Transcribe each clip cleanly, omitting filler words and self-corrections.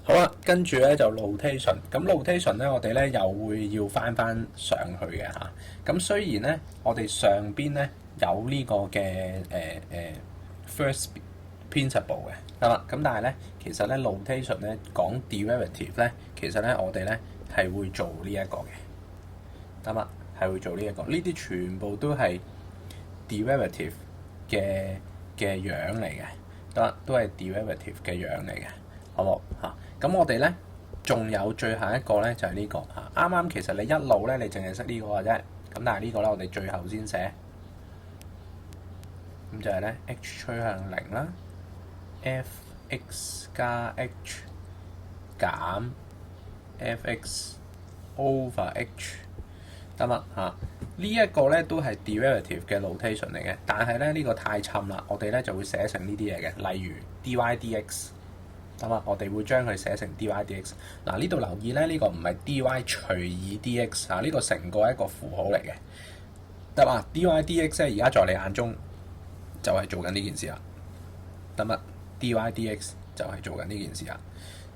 好啦，跟住咧就 notation，咁 notation 咧我哋咧又會要翻上去嘅嚇。咁雖然咧我哋上邊咧有呢個嘅first principle 嘅，得啦。咁但係咧其實咧 notation 咧講 derivative 咧，其實咧我哋咧係會做呢一個嘅，得啦，係會做呢一個。呢啲全部都係 derivative 嘅樣嚟嘅，得啦，都係 derivative 嘅樣嚟嘅。好冇嚇？咁我哋咧仲有最後一個咧就係呢個嚇。啱啱其實你一路咧你淨係識呢個嘅啫。咁但係呢個咧我哋最後先寫。咁就係咧 h 趨向0啦 ，f(x) 加 h 減 f(x) over h 得嘛嚇？呢一個咧都係 derivative 嘅 notation 嚟嘅，但係咧呢個太沉啦，我哋咧就會寫成呢啲嘢嘅，例如 dy dx。咁啊，我哋會將佢寫成 dy dx。嗱，呢度留意咧，呢個唔係 dy 除以 dx 啊，呢個成個一個符號嚟嘅，得嘛？dy dx 咧，而家在你眼中就係做緊呢件事啦，得嘛？dy dx 就係做緊呢件事啦，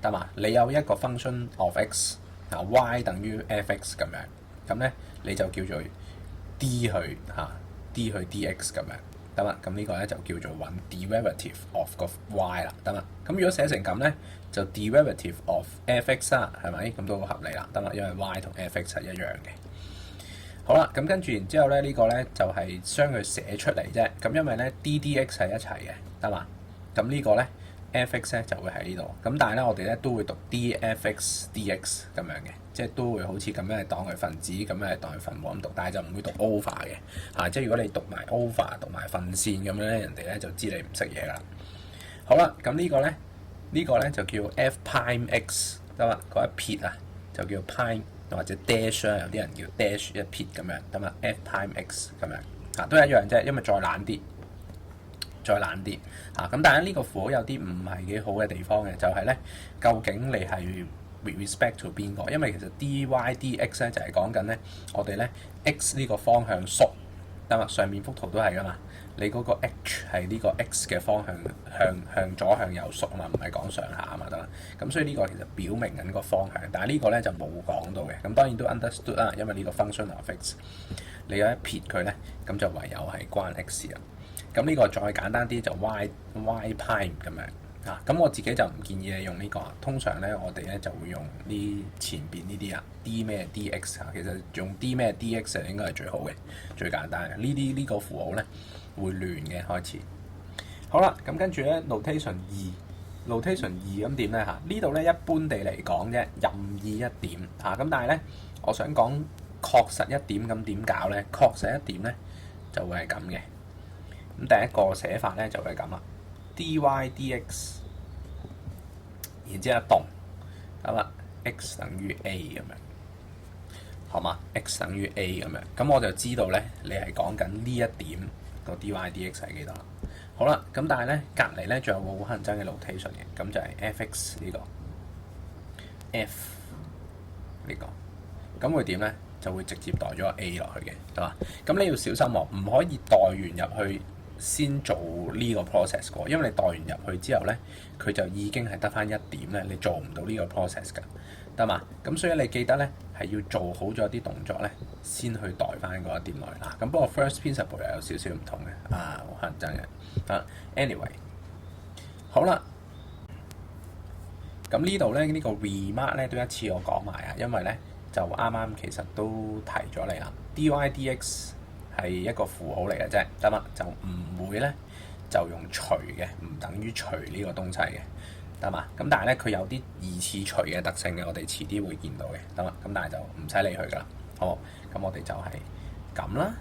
得嘛？你有一個 function of x 啊 y 等於 f(x) 咁樣，咁咧你就叫做 d 去d 去 dx 咁樣。得嘛？咁呢個咧就叫做揾 derivative of 個 y 啦，得嘛？咁如果寫成咁咧，就 derivative of f(x) 啦，係咪？咁都好合理啦，得嘛？因為 y 同 f(x) 係一樣嘅。好啦，咁跟住然之後咧，呢個咧就係將佢寫出嚟啫。咁因為咧 ddx 係一齊嘅，得嘛？咁呢個咧 f(x) 咧就會喺呢度。咁但係咧我哋咧都會讀 dfx dx 咁樣嘅。即係都會好似咁樣係當佢分子，咁樣係當佢分母咁讀，但係就唔會讀 over 嘅嚇。即係如果你讀埋 over 讀埋分線咁樣咧，人哋咧就知你唔識嘢啦。好啦，咁呢個咧就叫 f prime x 得嘛？嗰一撇啊就叫 prime 或者 dash 啦，有啲人叫 dash 一撇咁樣得嘛 ？f prime x 咁樣嚇都係一樣啫，因為再懶啲嚇。咁但係呢個符號有啲唔係幾好嘅地方嘅，就係咧究竟你係with respect to 邊個？因為其實 dy dx 咧就係講緊咧，我哋咧 x 呢個方向縮，得嘛？上面幅圖都係噶嘛。你嗰個 h 係呢個 x 嘅方向向左向右縮啊嘛，唔係講上下啊嘛，得嘛？咁所以呢個其實表明緊個方向，但係呢個咧就冇講到嘅。咁當然都 understood 啦，因為呢個 function of x 你有一撇佢咧，咁就唯有係關 x 啦。咁呢個再簡單啲就 y prime 咁樣。咁我自己就唔建議你用呢個，通常咧我哋咧就會用呢前邊呢啲d 咩 dx 其實用 d 咩 dx 應該係最好嘅，最簡單嘅。呢個符號咧會亂嘅開始。好啦，咁跟住咧 notation 2咁點咧呢度咧一般地嚟講啫，任意一點咁但係咧我想講確實一點，咁點搞咧？確實一點咧就會係咁嘅。咁第一個寫法咧就係咁啦。dy dx， 然之後一動，咁啊 x 等於 a 咁樣，好嘛 ？x 等於 a 咁樣，咁我就知道咧，你係講緊呢一點個 dy dx 係幾多啦？好啦，咁但係咧隔離咧仲有個好乞人憎嘅 notation 嘅，咁就係 fx 呢個 f 呢個，咁會點咧？就會直接代咗個 a 落去嘅，係嘛？咁你要小心喎，唔可以代完入去先做呢個 process 過，因為你代完入去之後咧，佢就已經係得翻一點咧，你做唔到呢個 process 㗎，得嘛？咁所以你記得咧係要做好咗啲動作咧，先去代翻嗰一點落嚟啦。咁不過 first principle 又有少少唔同嘅，好乞人憎嘅。anyway， 好啦，咁呢度咧呢個 remark 咧都一次我講埋啊，因為咧就啱啱其實都提咗你啦 ，dy dx。係一個符號嚟嘅啫，得嘛？就唔會咧就用除嘅，唔等於除呢個東西嘅，得嘛？咁但係咧佢有啲二次除嘅特性嘅，我哋遲啲會見到嘅，得嘛？咁但係就唔使理佢噶啦，好，咁我哋就係咁啦。